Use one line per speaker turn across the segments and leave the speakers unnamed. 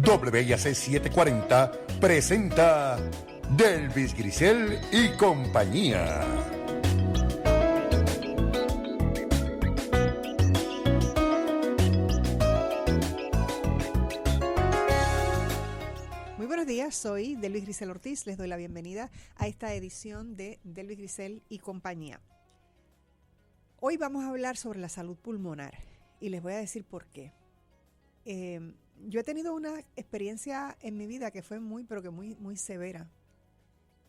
WIAC 740 presenta Delvis Grisel y compañía.
Muy buenos días, soy Delvis Grisel Ortiz. Les doy la bienvenida a esta edición de Delvis Grisel y compañía. Hoy vamos a hablar sobre la salud pulmonar y les voy a decir por qué. Yo he tenido una experiencia en mi vida que fue muy severa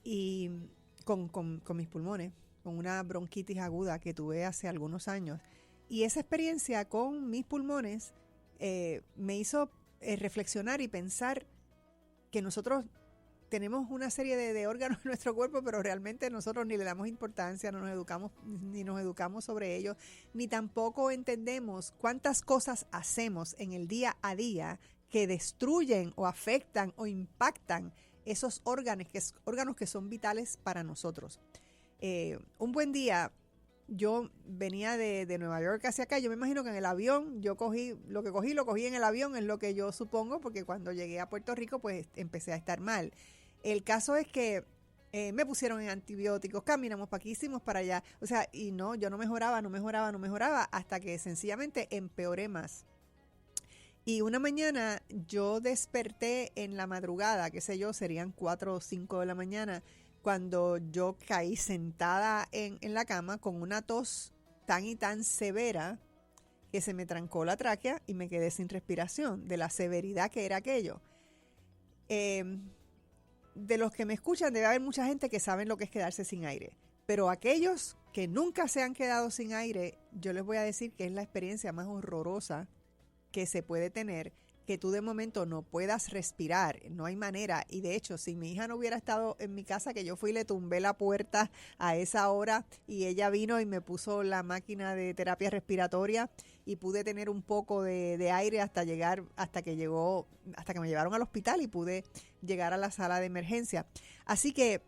y con mis pulmones, con una bronquitis aguda que tuve hace algunos años. Y esa experiencia con mis pulmones me hizo reflexionar y pensar que nosotros tenemos una serie de órganos en nuestro cuerpo, pero realmente nosotros ni le damos importancia, no nos educamos, ni nos educamos sobre ellos, ni tampoco entendemos cuántas cosas hacemos en el día a día que destruyen o afectan o impactan esos órganos que son vitales para nosotros. Un buen día, yo venía de Nueva York hacia acá. Yo me imagino que en el avión lo cogí en el avión, es lo que yo supongo, porque cuando llegué a Puerto Rico pues empecé a estar mal. El caso es que me pusieron en antibióticos, caminamos para aquí, hicimos para allá, o sea, y no, yo no mejoraba, hasta que sencillamente empeoré más. Y una mañana yo desperté en la madrugada, qué sé yo, serían 4 o 5 de la mañana, cuando yo caí sentada en la cama con una tos tan y tan severa que se me trancó la tráquea y me quedé sin respiración, de la severidad que era aquello. De los que me escuchan debe haber mucha gente que saben lo que es quedarse sin aire, pero aquellos que nunca se han quedado sin aire, yo les voy a decir que es la experiencia más horrorosa que se puede tener, que tú de momento no puedas respirar, no hay manera. Y de hecho, si mi hija no hubiera estado en mi casa, que yo fui y le tumbé la puerta a esa hora y ella vino y me puso la máquina de terapia respiratoria y pude tener un poco de aire hasta que me llevaron al hospital y pude llegar a la sala de emergencia. Así que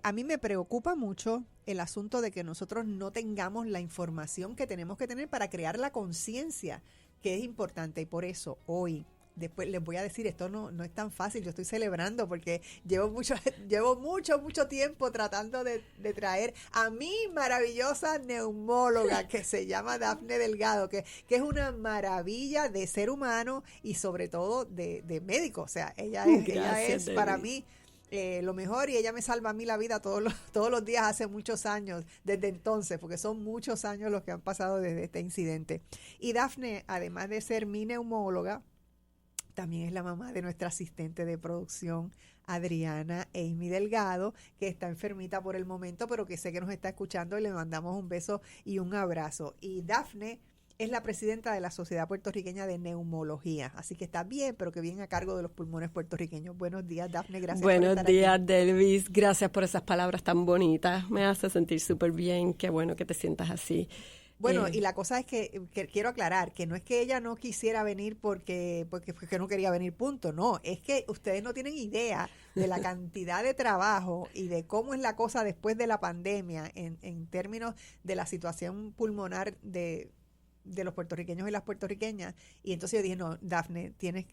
a mí me preocupa mucho el asunto de que nosotros no tengamos la información que tenemos que tener para crear la conciencia, que es importante. Y por eso hoy, después les voy a decir, esto no es tan fácil, yo estoy celebrando porque llevo mucho tiempo tratando de traer a mi maravillosa neumóloga que se llama Dafne Delgado, que es una maravilla de ser humano y sobre todo de médico. O sea, ella es para mí lo mejor, y ella me salva a mí la vida todos los días hace muchos años, desde entonces, porque son muchos años los que han pasado desde este incidente. Y Dafne, además de ser mi neumóloga, también es la mamá de nuestra asistente de producción, Adriana Amy Delgado, que está enfermita por el momento, pero que sé que nos está escuchando y le mandamos un beso y un abrazo. Y Dafne es la presidenta de la Sociedad Puertorriqueña de Neumología, así que está bien, pero que bien a cargo de los pulmones puertorriqueños. Buenos días, Dafne, gracias por estar aquí.
Buenos días, Delvis, gracias por esas palabras tan bonitas, me hace sentir súper bien, qué bueno que te sientas así.
Bueno, y la cosa es que quiero aclarar que no es que ella no quisiera venir porque no quería venir, punto. No, es que ustedes no tienen idea de la cantidad de trabajo y de cómo es la cosa después de la pandemia en términos de la situación pulmonar de los puertorriqueños y las puertorriqueñas. Y entonces yo dije, no, Dafne, tienes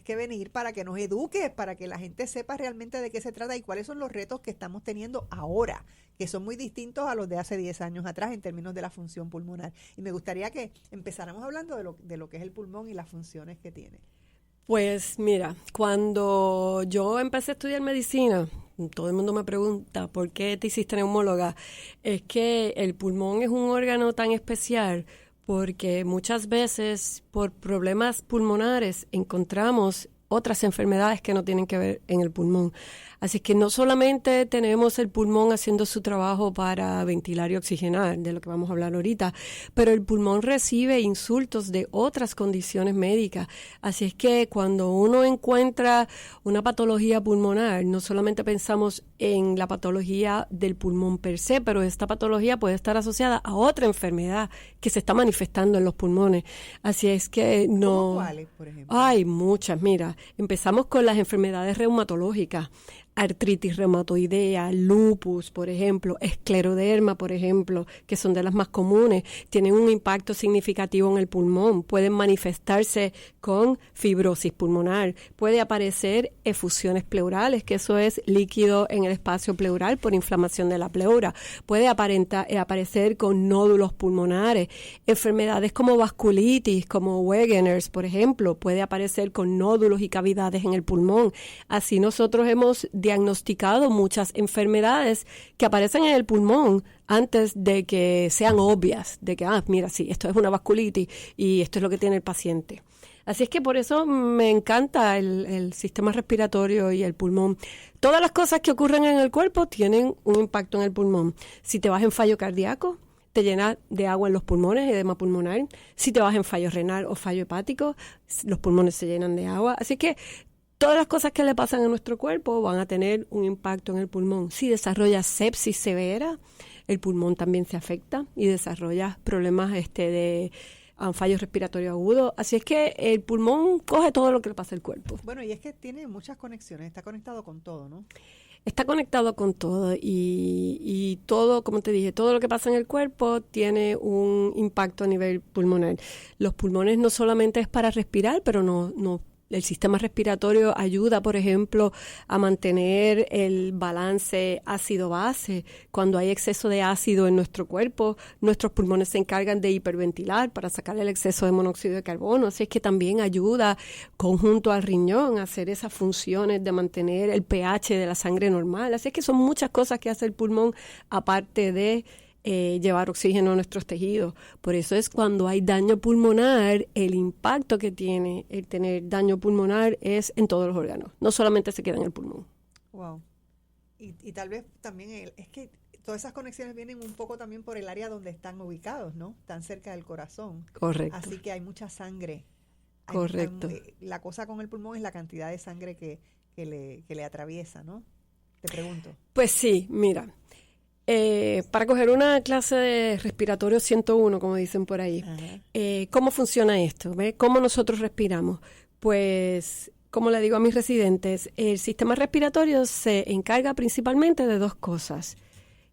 que venir para que nos eduques, para que la gente sepa realmente de qué se trata y cuáles son los retos que estamos teniendo ahora, que son muy distintos a los de hace 10 años atrás en términos de la función pulmonar. Y me gustaría que empezáramos hablando de lo que es el pulmón y las funciones que tiene.
Pues mira, cuando yo empecé a estudiar medicina, todo el mundo me pregunta, ¿por qué te hiciste neumóloga? Es que el pulmón es un órgano tan especial porque muchas veces por problemas pulmonares encontramos otras enfermedades que no tienen que ver en el pulmón. Así que no solamente tenemos el pulmón haciendo su trabajo para ventilar y oxigenar, de lo que vamos a hablar ahorita, pero el pulmón recibe insultos de otras condiciones médicas. Así es que cuando uno encuentra una patología pulmonar, no solamente pensamos en la patología del pulmón per se, pero esta patología puede estar asociada a otra enfermedad que se está manifestando en los pulmones. Así es que no...
¿Cómo cuáles, por ejemplo?
Hay muchas, mira. Empezamos con las enfermedades reumatológicas. artritis reumatoidea, lupus, por ejemplo, escleroderma, por ejemplo, que son de las más comunes, tienen un impacto significativo en el pulmón. Pueden manifestarse con fibrosis pulmonar. Puede aparecer efusiones pleurales, que eso es líquido en el espacio pleural por inflamación de la pleura. Puede aparecer con nódulos pulmonares. Enfermedades como vasculitis, como Wegener's, por ejemplo, puede aparecer con nódulos y cavidades en el pulmón. Así nosotros hemos diagnosticado muchas enfermedades que aparecen en el pulmón antes de que sean obvias, de que, mira, sí, esto es una vasculitis y esto es lo que tiene el paciente. Así es que por eso me encanta el sistema respiratorio y el pulmón. Todas las cosas que ocurren en el cuerpo tienen un impacto en el pulmón. Si te vas en fallo cardíaco, te llena de agua en los pulmones, edema pulmonar. Si te vas en fallo renal o fallo hepático, los pulmones se llenan de agua. Así que todas las cosas que le pasan a nuestro cuerpo van a tener un impacto en el pulmón. Si desarrollas sepsis severa, el pulmón también se afecta y desarrollas problemas de fallos respiratorios agudos. Así es que el pulmón coge todo lo que le pasa al cuerpo.
Bueno, y es que tiene muchas conexiones, está conectado con todo, ¿no?
Está conectado con todo y todo, como te dije, todo lo que pasa en el cuerpo tiene un impacto a nivel pulmonar. Los pulmones no solamente es para respirar, pero no el sistema respiratorio ayuda, por ejemplo, a mantener el balance ácido-base. Cuando hay exceso de ácido en nuestro cuerpo, nuestros pulmones se encargan de hiperventilar para sacar el exceso de monóxido de carbono. Así es que también ayuda, conjunto al riñón, a hacer esas funciones de mantener el pH de la sangre normal. Así es que son muchas cosas que hace el pulmón, aparte de llevar oxígeno a nuestros tejidos. Por eso es cuando hay daño pulmonar, el impacto que tiene el tener daño pulmonar es en todos los órganos, no solamente se queda en el pulmón.
Wow. Y tal vez también es que todas esas conexiones vienen un poco también por el área donde están ubicados, ¿no? Tan cerca del corazón.
Correcto.
Así que hay mucha sangre.
Correcto.
La cosa con el pulmón es la cantidad de sangre que le atraviesa, ¿no? Te pregunto.
Pues sí, mira. Para coger una clase de respiratorio 101, como dicen por ahí, ¿cómo funciona esto? ¿Ve? ¿Cómo nosotros respiramos? Pues, como le digo a mis residentes, el sistema respiratorio se encarga principalmente de dos cosas.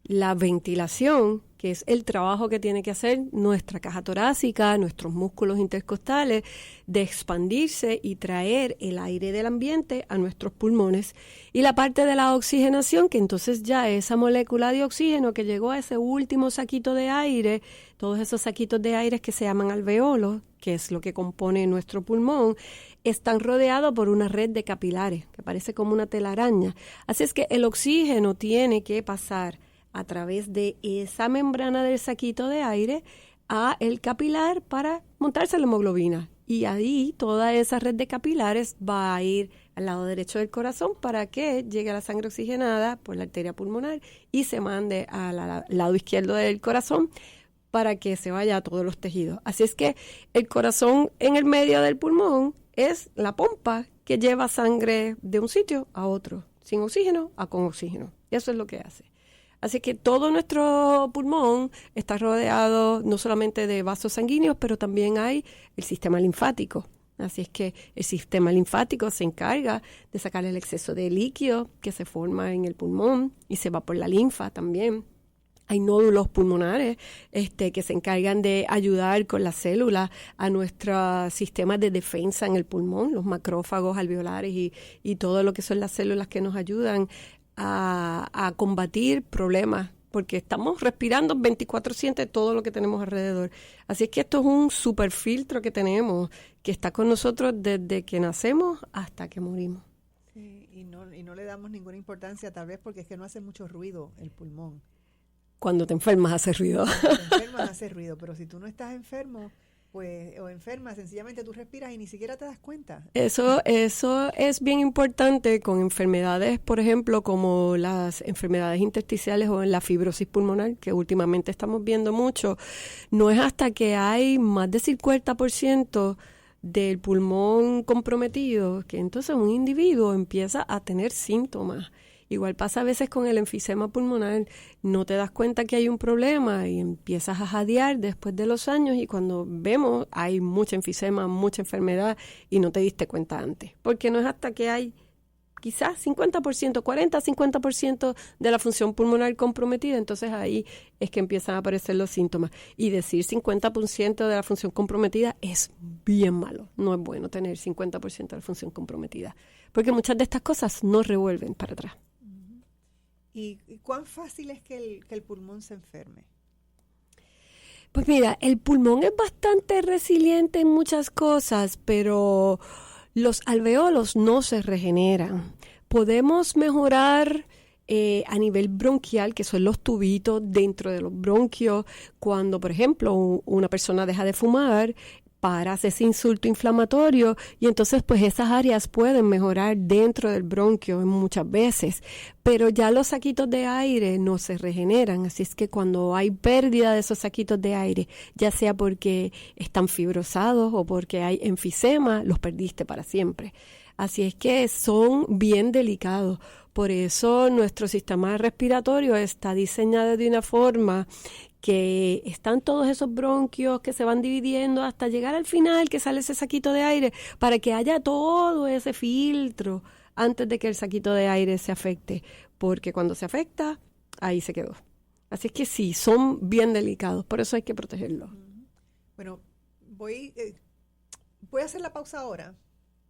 La ventilación, que es el trabajo que tiene que hacer nuestra caja torácica, nuestros músculos intercostales, de expandirse y traer el aire del ambiente a nuestros pulmones. Y la parte de la oxigenación, que entonces ya esa molécula de oxígeno que llegó a ese último saquito de aire, todos esos saquitos de aire que se llaman alveolos, que es lo que compone nuestro pulmón, están rodeados por una red de capilares, que parece como una telaraña. Así es que el oxígeno tiene que pasar a través de esa membrana del saquito de aire a el capilar para montarse la hemoglobina. Y ahí toda esa red de capilares va a ir al lado derecho del corazón para que llegue la sangre oxigenada por la arteria pulmonar y se mande al lado izquierdo del corazón para que se vaya a todos los tejidos. Así es que el corazón en el medio del pulmón es la pompa que lleva sangre de un sitio a otro, sin oxígeno a con oxígeno. Eso es lo que hace. Así que todo nuestro pulmón está rodeado no solamente de vasos sanguíneos, pero también hay el sistema linfático. Así es que el sistema linfático se encarga de sacar el exceso de líquido que se forma en el pulmón y se va por la linfa también. Hay nódulos pulmonares que se encargan de ayudar con las células a nuestro sistema de defensa en el pulmón, los macrófagos alveolares y todo lo que son las células que nos ayudan a combatir problemas, porque estamos respirando 24/7 todo lo que tenemos alrededor. Así es que esto es un super filtro que tenemos, que está con nosotros desde que nacemos hasta que morimos.
Sí, y no le damos ninguna importancia, tal vez porque es que no hace mucho ruido el pulmón.
Cuando te enfermas hace ruido.
Cuando te enfermas hace ruido, pero si tú no estás enfermo, pues, o enferma, sencillamente tú respiras y ni siquiera te das cuenta.
Eso es bien importante con enfermedades, por ejemplo, como las enfermedades intersticiales o en la fibrosis pulmonar, que últimamente estamos viendo mucho. No es hasta que hay más de 50% del pulmón comprometido que entonces un individuo empieza a tener síntomas. Igual pasa a veces con el enfisema pulmonar, no te das cuenta que hay un problema y empiezas a jadear después de los años y cuando vemos hay mucha enfisema, mucha enfermedad y no te diste cuenta antes, porque no es hasta que hay quizás 50%, 40-50% de la función pulmonar comprometida, entonces ahí es que empiezan a aparecer los síntomas. Y decir 50% de la función comprometida es bien malo. No es bueno tener 50% de la función comprometida, porque muchas de estas cosas no revuelven para atrás.
¿Y cuán fácil es que el pulmón se enferme?
Pues mira, el pulmón es bastante resiliente en muchas cosas, pero los alveolos no se regeneran. Podemos mejorar a nivel bronquial, que son los tubitos dentro de los bronquios, cuando, por ejemplo, una persona deja de fumar, paras ese insulto inflamatorio y entonces pues esas áreas pueden mejorar dentro del bronquio muchas veces, pero ya los saquitos de aire no se regeneran, así es que cuando hay pérdida de esos saquitos de aire, ya sea porque están fibrosados o porque hay enfisema, los perdiste para siempre. Así es que son bien delicados. Por eso nuestro sistema respiratorio está diseñado de una forma que están todos esos bronquios que se van dividiendo hasta llegar al final que sale ese saquito de aire para que haya todo ese filtro antes de que el saquito de aire se afecte, porque cuando se afecta, ahí se quedó. Así es que sí, son bien delicados, por eso hay que protegerlos.
Bueno, voy a hacer la pausa ahora,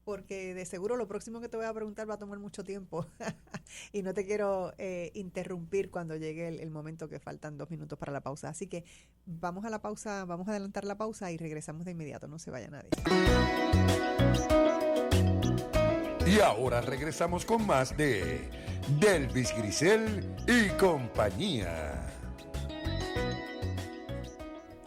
porque de seguro lo próximo que te voy a preguntar va a tomar mucho tiempo y no te quiero interrumpir cuando llegue el momento que faltan 2 minutos para la pausa. Así que vamos a la pausa, vamos a adelantar la pausa y regresamos de inmediato, no se vaya nadie.
Y ahora regresamos con más de Delvis Grisel y compañía.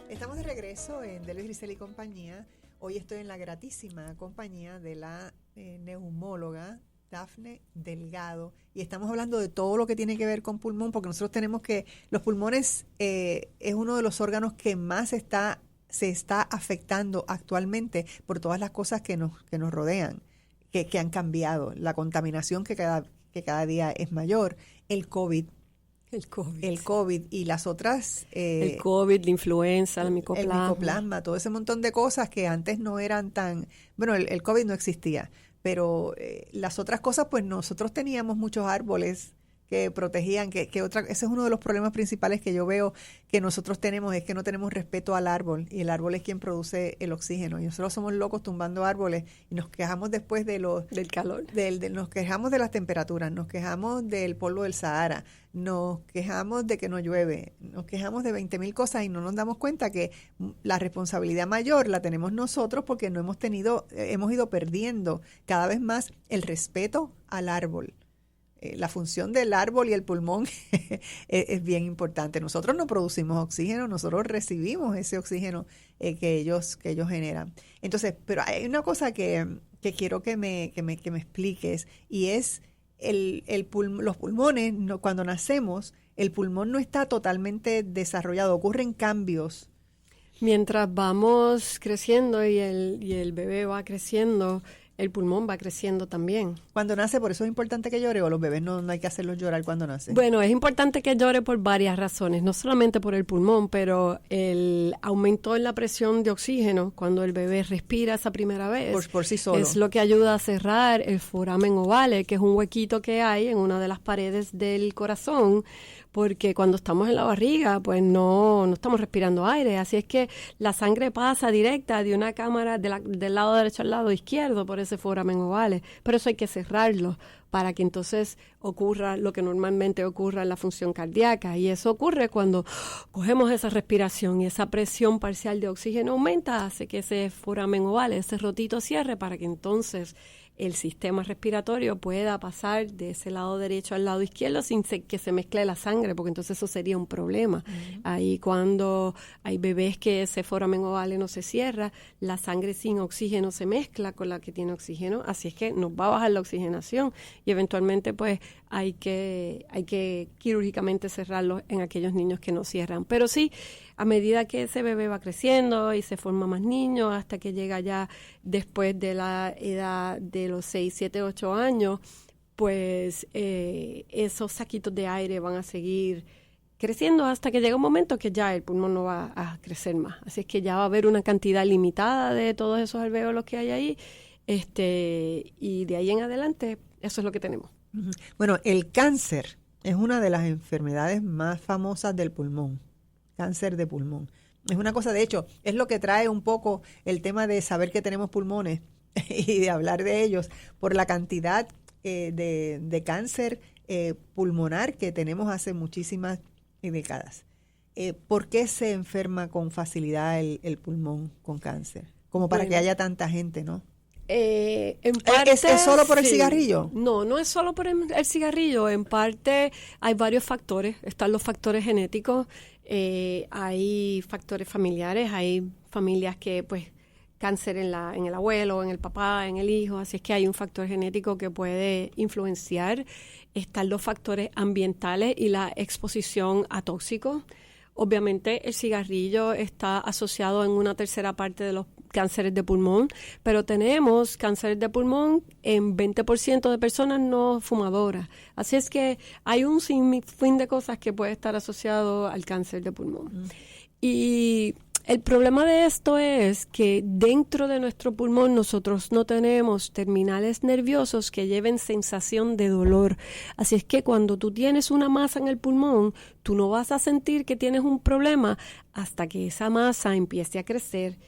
Estamos de regreso en Delvis Grisel y compañía. Hoy estoy en la gratísima compañía de la neumóloga Dafne Delgado y estamos hablando de todo lo que tiene que ver con pulmón, porque nosotros tenemos que, los pulmones es uno de los órganos que más se está afectando actualmente por todas las cosas que nos rodean, que han cambiado, la contaminación que cada día es mayor, el COVID y las otras...
el COVID, la influenza, el
micoplasma, todo ese montón de cosas que antes no eran tan... Bueno, el COVID no existía, pero las otras cosas, pues nosotros teníamos muchos árboles que protegían, ese es uno de los problemas principales que yo veo que nosotros tenemos, es que no tenemos respeto al árbol, y el árbol es quien produce el oxígeno, y nosotros somos locos tumbando árboles, y nos quejamos después del
calor,
nos quejamos de las temperaturas, nos quejamos del polvo del Sahara, nos quejamos de que no llueve, nos quejamos de 20,000 cosas, y no nos damos cuenta que la responsabilidad mayor la tenemos nosotros, porque hemos ido perdiendo cada vez más el respeto al árbol. La función del árbol y el pulmón es bien importante. Nosotros no producimos oxígeno, nosotros recibimos ese oxígeno que ellos generan. Entonces, pero hay una cosa que quiero que me expliques, y es los pulmones. Cuando nacemos, el pulmón no está totalmente desarrollado, ocurren cambios.
Mientras vamos creciendo y el bebé va creciendo, el pulmón va creciendo también.
Cuando nace, ¿por eso es importante que llore, o los bebés no hay que hacerlos llorar cuando nacen?
Bueno, es importante que llore por varias razones, no solamente por el pulmón, pero el aumento en la presión de oxígeno cuando el bebé respira esa primera vez
por sí solo
es lo que ayuda a cerrar el foramen ovale, que es un huequito que hay en una de las paredes del corazón, porque cuando estamos en la barriga, pues no estamos respirando aire, así es que la sangre pasa directa de una cámara del lado derecho al lado izquierdo por ese foramen ovale, pero eso hay que cerrarlo para que entonces ocurra lo que normalmente ocurre en la función cardíaca, y eso ocurre cuando cogemos esa respiración y esa presión parcial de oxígeno aumenta, hace que ese foramen ovale, ese rotito cierre para que entonces el sistema respiratorio pueda pasar de ese lado derecho al lado izquierdo sin que se mezcle la sangre, porque entonces eso sería un problema. Uh-huh. Ahí cuando hay bebés que ese foramen ovale no se cierra, la sangre sin oxígeno se mezcla con la que tiene oxígeno, así es que nos va a bajar la oxigenación y eventualmente pues hay que quirúrgicamente cerrarlo en aquellos niños que no cierran. Pero sí, a medida que ese bebé va creciendo y se forma más niño hasta que llega ya después de la edad de los 6, 7, 8 años, pues esos saquitos de aire van a seguir creciendo hasta que llega un momento que ya el pulmón no va a crecer más. Así es que ya va a haber una cantidad limitada de todos esos alvéolos que hay ahí, y de ahí en adelante Eso es lo que tenemos.
Ujú. Bueno, el cáncer es una de las enfermedades más famosas del pulmón, cáncer de pulmón. Es una cosa, de hecho, es lo que trae un poco el tema de saber que tenemos pulmones y de hablar de ellos por la cantidad de cáncer pulmonar que tenemos hace muchísimas décadas. ¿Por qué se enferma con facilidad el pulmón con cáncer? Como para que haya tanta gente, ¿no?
En parte,
¿Es solo por el
sí.
cigarrillo?
No es solo por el cigarrillo. En parte hay varios factores. Están los factores genéticos, hay factores familiares, hay familias que pues cáncer en el abuelo, en el papá, en el hijo, así es que hay un factor genético que puede influenciar. Están los factores ambientales y la exposición a tóxicos. Obviamente el cigarrillo está asociado en una tercera parte de los cánceres de pulmón, pero tenemos cánceres de pulmón en 20% de personas no fumadoras. Así es que hay un sinfín de cosas que puede estar asociado al cáncer de pulmón. Y el problema de esto es que dentro de nuestro pulmón nosotros no tenemos terminales nerviosos que lleven sensación de dolor. Así es que cuando tú tienes una masa en el pulmón, tú no vas a sentir que tienes un problema hasta que esa masa empiece a crecer,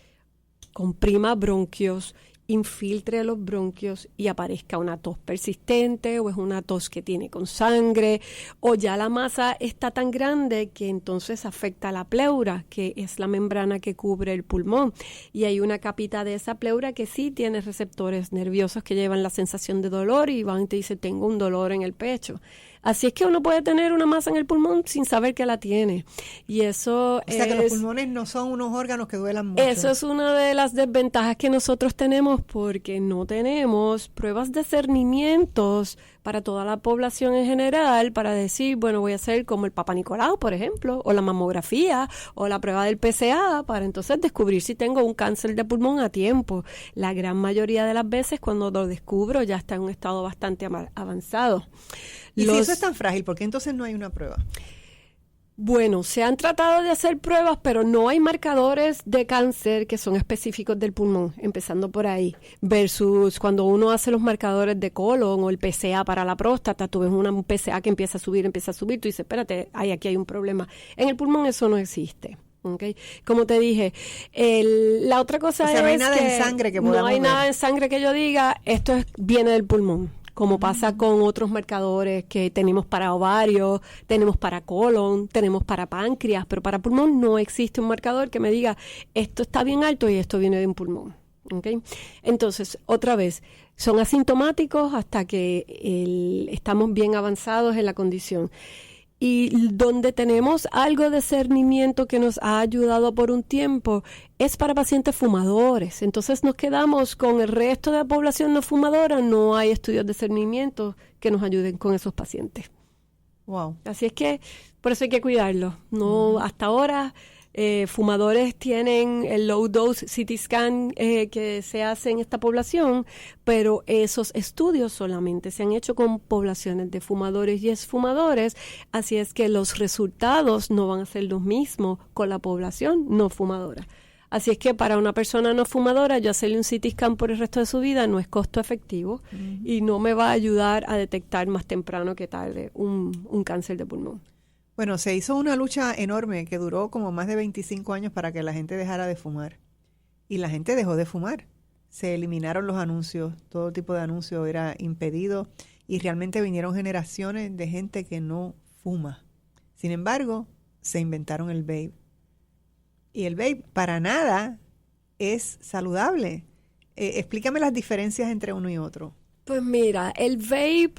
comprima bronquios, infiltre los bronquios y aparezca una tos persistente o es una tos que tiene con sangre o ya la masa está tan grande que entonces afecta a la pleura, que es la membrana que cubre el pulmón, y hay una capita de esa pleura que sí tiene receptores nerviosos que llevan la sensación de dolor y van y te dicen tengo un dolor en el pecho. Así es que uno puede tener una masa en el pulmón sin saber que la tiene. Y eso
O sea, que los pulmones no son unos órganos que duelan mucho.
Eso es una de las desventajas que nosotros tenemos porque no tenemos pruebas de cernimientos para toda la población en general para decir, bueno, voy a hacer como el Papa Nicolau, por ejemplo, o la mamografía o la prueba del PSA para entonces descubrir si tengo un cáncer de pulmón a tiempo. La gran mayoría de las veces cuando lo descubro ya está en un estado bastante avanzado.
Y si eso es tan frágil, ¿por qué entonces no hay una prueba?
Bueno, se han tratado de hacer pruebas, pero no hay marcadores de cáncer que son específicos del pulmón, empezando por ahí, versus cuando uno hace los marcadores de colon o el PSA para la próstata, tú ves un PSA que empieza a subir, tú dices, espérate, aquí hay un problema. En el pulmón eso no existe. Okay. Como te dije, la otra cosa es
no hay nada en sangre que podamos
no hay
ver.
nada en sangre que yo diga, viene del pulmón. Como pasa con otros marcadores que tenemos para ovario, tenemos para colon, tenemos para páncreas, pero para pulmón no existe un marcador que me diga esto está bien alto y esto viene de un pulmón. ¿Okay? Entonces, otra vez, son asintomáticos hasta que estamos bien avanzados en la condición. Y donde tenemos algo de cernimiento que nos ha ayudado por un tiempo es para pacientes fumadores. Entonces nos quedamos con el resto de la población no fumadora, no hay estudios de cernimiento que nos ayuden con esos pacientes.
Wow.
Así es que por eso hay que cuidarlos. No, hasta ahora fumadores tienen el low dose CT scan que se hace en esta población, pero esos estudios solamente se han hecho con poblaciones de fumadores y exfumadores, así es que los resultados no van a ser los mismos con la población no fumadora. Así es que para una persona no fumadora, yo hacerle un CT scan por el resto de su vida no es costo efectivo y no me va a ayudar a detectar más temprano que tarde un cáncer de pulmón.
Bueno, se hizo una lucha enorme que duró como más de 25 años para que la gente dejara de fumar. Y la gente dejó de fumar. Se eliminaron los anuncios, todo tipo de anuncio era impedido y realmente vinieron generaciones de gente que no fuma. Sin embargo, se inventaron el vape. Y el vape para nada es saludable. Explícame las diferencias entre uno y otro.
Pues mira, el vape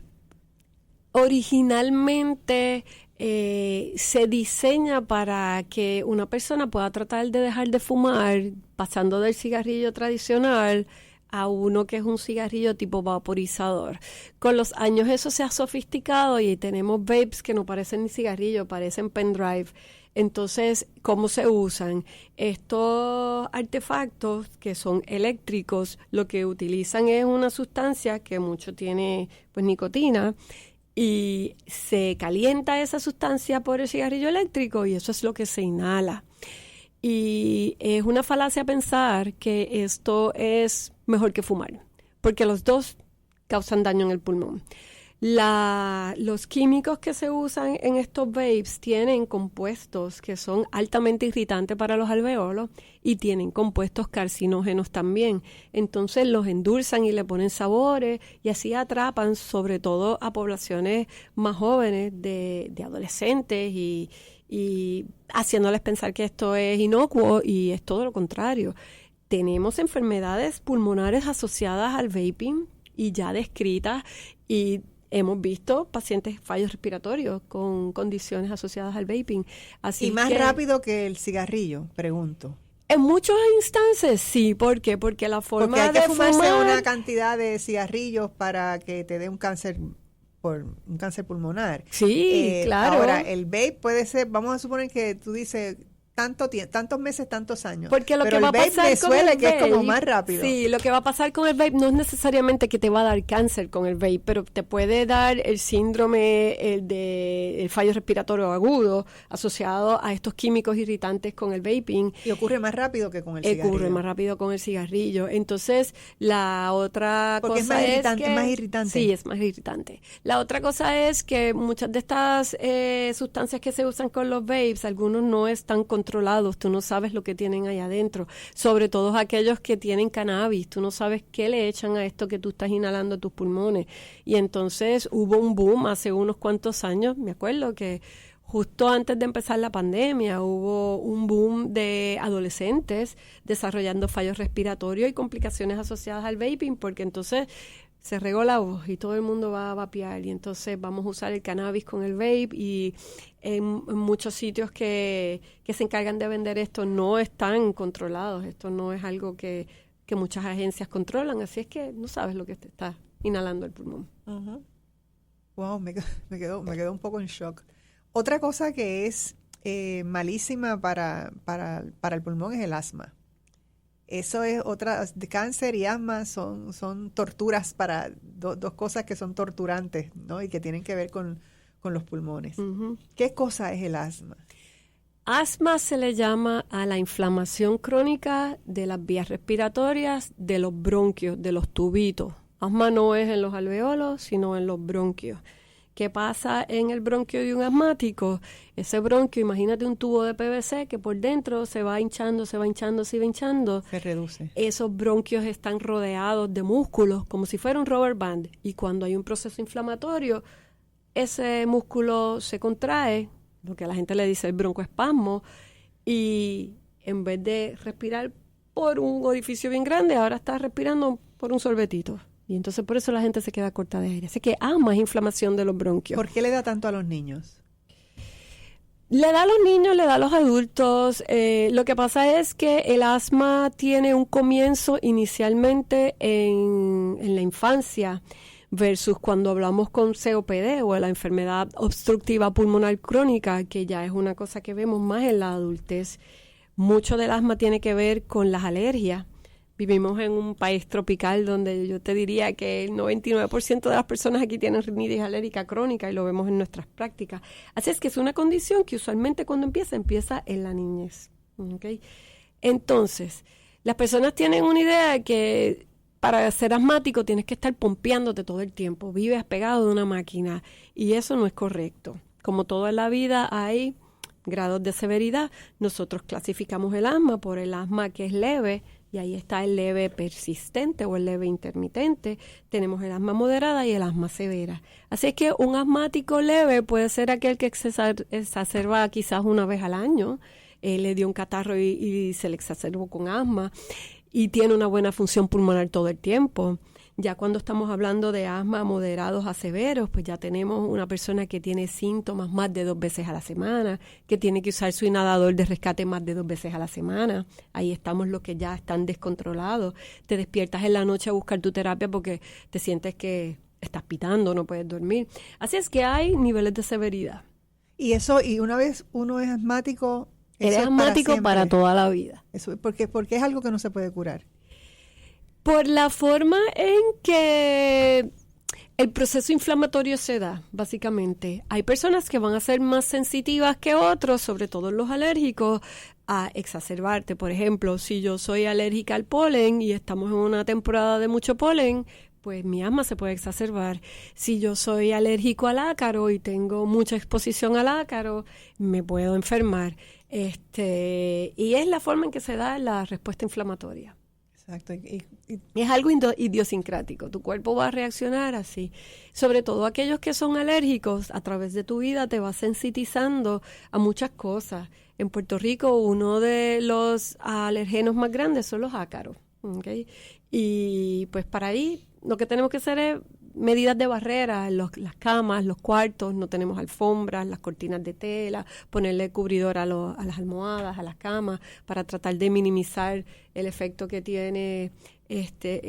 originalmente se diseña para que una persona pueda tratar de dejar de fumar pasando del cigarrillo tradicional a uno que es un cigarrillo tipo vaporizador. Con los años eso se ha sofisticado y tenemos vapes que no parecen ni cigarrillo, parecen pendrive. Entonces, ¿cómo se usan? Estos artefactos que son eléctricos, lo que utilizan es una sustancia que mucho tiene pues nicotina, y se calienta esa sustancia por el cigarrillo eléctrico y eso es lo que se inhala. Y es una falacia pensar que esto es mejor que fumar, porque los dos causan daño en el pulmón. Los químicos que se usan en estos vapes tienen compuestos que son altamente irritantes para los alveolos y tienen compuestos carcinógenos también. Entonces los endulzan y le ponen sabores y así atrapan sobre todo a poblaciones más jóvenes de adolescentes y haciéndoles pensar que esto es inocuo y es todo lo contrario. Tenemos enfermedades pulmonares asociadas al vaping y ya descritas y hemos visto pacientes fallos respiratorios con condiciones asociadas al vaping. Así
y más rápido que el cigarrillo, pregunto.
En muchas instancias sí. ¿Por qué? Porque la forma
porque hay que
de
fumarse
fumar,
una cantidad de cigarrillos para que te dé un cáncer pulmonar.
Sí, claro.
Ahora, el vape puede ser, vamos a suponer que tú dices tantos meses, tantos años.
Porque lo
pero
que va a pasar
me
con
suele
el
que
vape,
es como más rápido.
Sí, lo que va a pasar con el vape no es necesariamente que te va a dar cáncer con el vape, pero te puede dar el síndrome el fallo respiratorio agudo asociado a estos químicos irritantes con el vaping.
Y ocurre más rápido que con el cigarrillo.
Ocurre más rápido con el cigarrillo. Entonces, la otra
porque
cosa
es más irritante.
Sí, es más irritante. La otra cosa es que muchas de estas sustancias que se usan con los vapes, algunos no están controlados, tú no sabes lo que tienen ahí adentro, sobre todo aquellos que tienen cannabis, tú no sabes qué le echan a esto que tú estás inhalando a tus pulmones. Y entonces hubo un boom hace unos cuantos años, me acuerdo que justo antes de empezar la pandemia hubo un boom de adolescentes desarrollando fallos respiratorios y complicaciones asociadas al vaping, porque entonces se regó la voz y todo el mundo va a vapear y entonces vamos a usar el cannabis con el vape y en muchos sitios que se encargan de vender esto no están controlados. Esto no es algo que muchas agencias controlan, así es que no sabes lo que te está inhalando el pulmón.
Uh-huh. Wow, me quedo un poco en shock. Otra cosa que es malísima para el pulmón es el asma. Eso es otra, cáncer y asma son torturas para dos cosas que son torturantes, ¿no? Y que tienen que ver con los pulmones.
Uh-huh.
¿Qué cosa es el asma?
Asma se le llama a la inflamación crónica de las vías respiratorias, de los bronquios, de los tubitos. Asma no es en los alveolos, sino en los bronquios. ¿Qué pasa en el bronquio de un asmático? Ese bronquio, imagínate un tubo de PVC que por dentro se va hinchando. Se
reduce.
Esos bronquios están rodeados de músculos, como si fuera un rubber band. Y cuando hay un proceso inflamatorio, ese músculo se contrae, lo que a la gente le dice el broncoespasmo, y en vez de respirar por un orificio bien grande, ahora está respirando por un sorbetito. Y entonces por eso la gente se queda corta de aire. Así que asma es inflamación de los bronquios.
¿Por qué le da tanto a los niños?
Le da a los niños, le da a los adultos. Lo que pasa es que el asma tiene un comienzo inicialmente en la infancia versus cuando hablamos con COPD o la enfermedad obstructiva pulmonar crónica, que ya es una cosa que vemos más en la adultez. Mucho del asma tiene que ver con las alergias. Vivimos en un país tropical donde yo te diría que el 99% de las personas aquí tienen rinitis alérgica crónica y lo vemos en nuestras prácticas. Así es que es una condición que usualmente cuando empieza en la niñez. ¿Okay? Entonces, las personas tienen una idea de que para ser asmático tienes que estar pompeándote todo el tiempo, vives pegado de una máquina y eso no es correcto. Como todo en la vida hay grados de severidad. Nosotros clasificamos el asma por el asma que es leve, y ahí está el leve persistente o el leve intermitente. Tenemos el asma moderada y el asma severa. Así es que un asmático leve puede ser aquel que exacerba quizás una vez al año. Le dio un catarro y se le exacerbó con asma y tiene una buena función pulmonar todo el tiempo. Ya cuando estamos hablando de asma moderados a severos, pues ya tenemos una persona que tiene síntomas más de 2 veces a la semana, que tiene que usar su inhalador de rescate más de 2 veces a la semana. Ahí estamos los que ya están descontrolados. Te despiertas en la noche a buscar tu terapia porque te sientes que estás pitando, no puedes dormir. Así es que hay niveles de severidad.
Y una vez uno es asmático,
eres asmático para toda la vida.
Eso, porque es algo que no se puede curar.
Por la forma en que el proceso inflamatorio se da, básicamente. Hay personas que van a ser más sensitivas que otros, sobre todo los alérgicos, a exacerbarte. Por ejemplo, si yo soy alérgica al polen y estamos en una temporada de mucho polen, pues mi asma se puede exacerbar. Si yo soy alérgico al ácaro y tengo mucha exposición al ácaro, me puedo enfermar. Y es la forma en que se da la respuesta inflamatoria.
Exacto. Y
es algo idiosincrático. Tu cuerpo va a reaccionar así. Sobre todo aquellos que son alérgicos, a través de tu vida te vas sensitizando a muchas cosas. En Puerto Rico, uno de los alergenos más grandes son los ácaros. ¿Okay? Y pues para ahí lo que tenemos que hacer es medidas de barrera, las camas, los cuartos, no tenemos alfombras, las cortinas de tela, ponerle cubridor a las almohadas, a las camas, para tratar de minimizar el efecto que tiene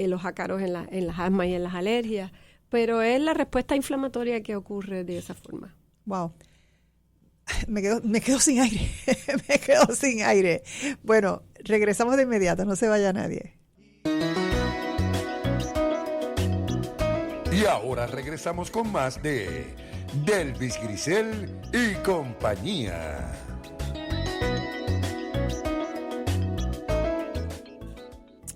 los ácaros en las asmas y en las alergias. Pero es la respuesta inflamatoria que ocurre de esa forma.
Wow. Me quedo sin aire. Me quedo sin aire. Bueno, regresamos de inmediato, no se vaya nadie.
Y ahora regresamos con más de Delvis Grisel y compañía.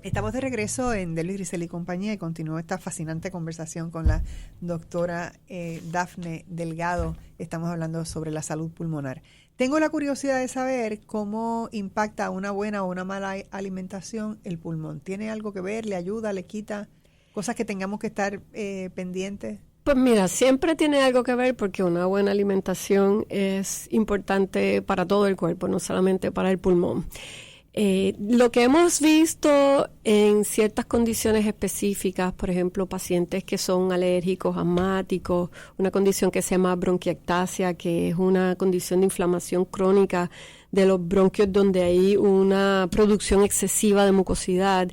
Estamos de regreso en Delvis Grisel y compañía y continúo esta fascinante conversación con la doctora Dafne Delgado. Estamos hablando sobre la salud pulmonar. Tengo la curiosidad de saber cómo impacta una buena o una mala alimentación el pulmón. ¿Tiene algo que ver? ¿Le ayuda? ¿Le quita? ¿Cosas que tengamos que estar pendientes?
Pues mira, siempre tiene algo que ver porque una buena alimentación es importante para todo el cuerpo, no solamente para el pulmón. Lo que hemos visto en ciertas condiciones específicas, por ejemplo, pacientes que son alérgicos, asmáticos, una condición que se llama bronquiectasia, que es una condición de inflamación crónica de los bronquios donde hay una producción excesiva de mucosidad.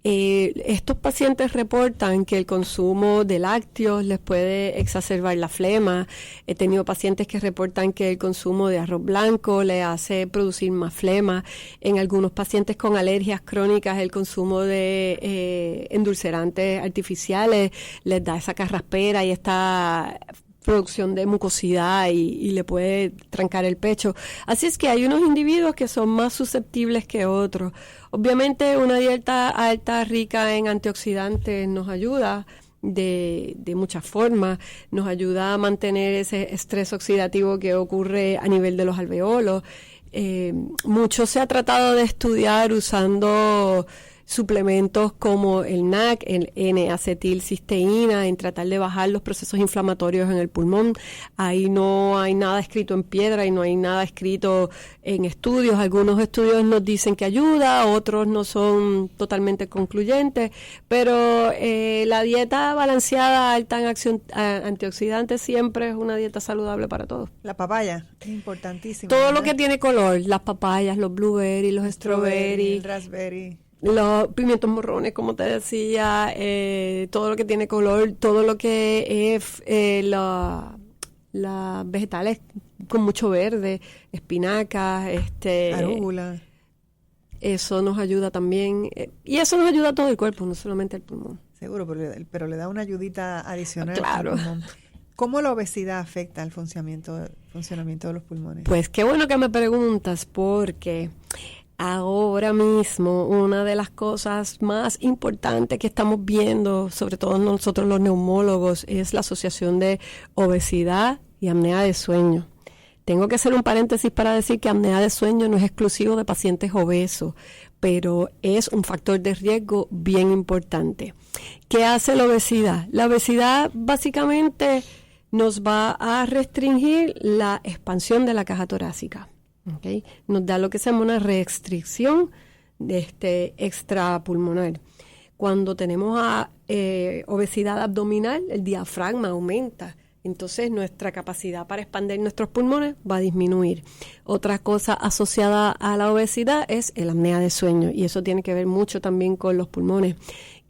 Estos pacientes reportan que el consumo de lácteos les puede exacerbar la flema. He tenido pacientes que reportan que el consumo de arroz blanco les hace producir más flema. En algunos pacientes con alergias crónicas, el consumo de endulcerantes artificiales les da esa carraspera y esta producción de mucosidad y le puede trancar el pecho. Así es que hay unos individuos que son más susceptibles que otros. Obviamente una dieta alta, rica en antioxidantes nos ayuda de muchas formas. Nos ayuda a mantener ese estrés oxidativo que ocurre a nivel de los alveolos. Mucho se ha tratado de estudiar usando suplementos como el NAC, el N-acetilcisteína, en tratar de bajar los procesos inflamatorios en el pulmón. Ahí no hay nada escrito en piedra y no hay nada escrito en estudios. Algunos estudios nos dicen que ayuda, otros no son totalmente concluyentes, pero la dieta balanceada, alta en antioxidantes, siempre es una dieta saludable para todos.
La papaya es importantísima.
Todo
¿verdad?
lo que tiene color, las papayas, los blueberries, los strawberries,
el raspberry,
los pimientos morrones, como te decía, todo lo que tiene color, todo lo que es las vegetales con mucho verde, espinacas,
arúgula.
Eso nos ayuda también, y eso nos ayuda a todo el cuerpo, no solamente al pulmón.
Seguro, pero le da una ayudita adicional.
Claro.
Al pulmón. ¿Cómo la obesidad afecta al funcionamiento de los pulmones?
Pues qué bueno que me preguntas, porque ahora mismo una de las cosas más importantes que estamos viendo, sobre todo nosotros los neumólogos, es la asociación de obesidad y apnea de sueño. Tengo que hacer un paréntesis para decir que apnea de sueño no es exclusivo de pacientes obesos, pero es un factor de riesgo bien importante. ¿Qué hace la obesidad? La obesidad básicamente nos va a restringir la expansión de la caja torácica. Okay. Nos da lo que se llama una restricción de extrapulmonar. Cuando tenemos obesidad abdominal, el diafragma aumenta. Entonces nuestra capacidad para expandir nuestros pulmones va a disminuir. Otra cosa asociada a la obesidad es el apnea de sueño, y eso tiene que ver mucho también con los pulmones.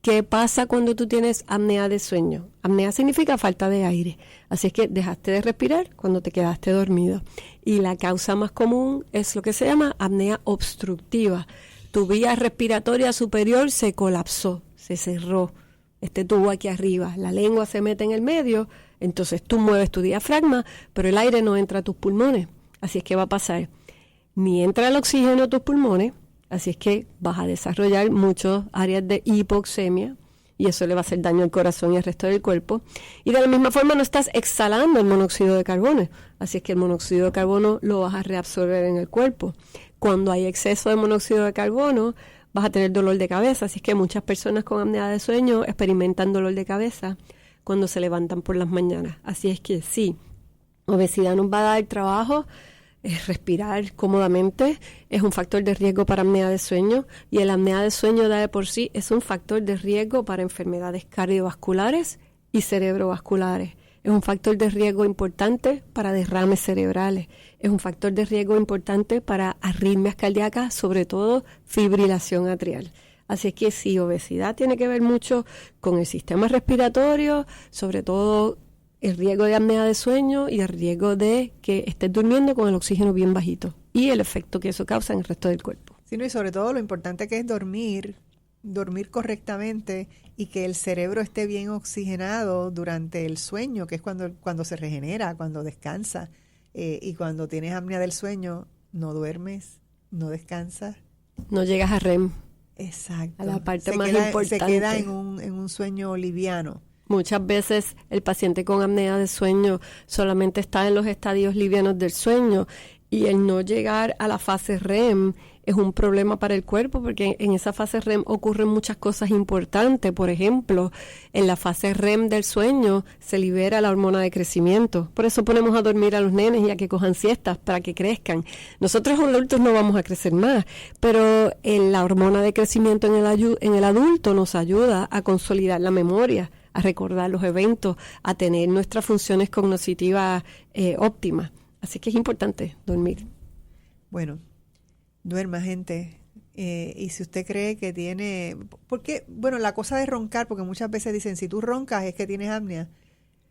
¿Qué pasa cuando tú tienes apnea de sueño? Apnea significa falta de aire, así es que dejaste de respirar cuando te quedaste dormido. Y la causa más común es lo que se llama apnea obstructiva. Tu vía respiratoria superior se colapsó, se cerró, este tubo aquí arriba, la lengua se mete en el medio, entonces tú mueves tu diafragma, pero el aire no entra a tus pulmones. Así es que va a pasar, ni entra el oxígeno a tus pulmones, así es que vas a desarrollar muchas áreas de hipoxemia, y eso le va a hacer daño al corazón y al resto del cuerpo. Y de la misma forma no estás exhalando el monóxido de carbono, así es que el monóxido de carbono lo vas a reabsorber en el cuerpo. Cuando hay exceso de monóxido de carbono, vas a tener dolor de cabeza, así es que muchas personas con apnea de sueño experimentan dolor de cabeza cuando se levantan por las mañanas. Así es que sí, obesidad nos va a dar trabajo. Respirar cómodamente es un factor de riesgo para apnea de sueño, y el apnea de sueño de por sí es un factor de riesgo para enfermedades cardiovasculares y cerebrovasculares. Es un factor de riesgo importante para derrames cerebrales. Es un factor de riesgo importante para arritmias cardíacas, sobre todo fibrilación atrial. Así es que sí, obesidad tiene que ver mucho con el sistema respiratorio, sobre todo el riesgo de apnea de sueño y el riesgo de que estés durmiendo con el oxígeno bien bajito y el efecto que eso causa en el resto del cuerpo.
Sí, no, y sobre todo lo importante que es dormir correctamente y que el cerebro esté bien oxigenado durante el sueño, que es cuando se regenera, cuando descansa. Y cuando tienes apnea del sueño, no duermes, no descansas.
No llegas a REM.
Exacto.
A la parte más importante.
Se queda en un sueño liviano.
Muchas veces el paciente con apnea de sueño solamente está en los estadios livianos del sueño, y el no llegar a la fase REM es un problema para el cuerpo, porque en esa fase REM ocurren muchas cosas importantes. Por ejemplo, en la fase REM del sueño se libera la hormona de crecimiento. Por eso ponemos a dormir a los nenes y a que cojan siestas para que crezcan. Nosotros los adultos no vamos a crecer más, pero la hormona de crecimiento en el adulto nos ayuda a consolidar la memoria, a recordar los eventos, a tener nuestras funciones cognitivas óptimas. Así que es importante dormir.
Bueno, duerma, gente. Y si usted cree que tiene... Porque, bueno, la cosa de roncar, porque muchas veces dicen, si tú roncas es que tienes apnea.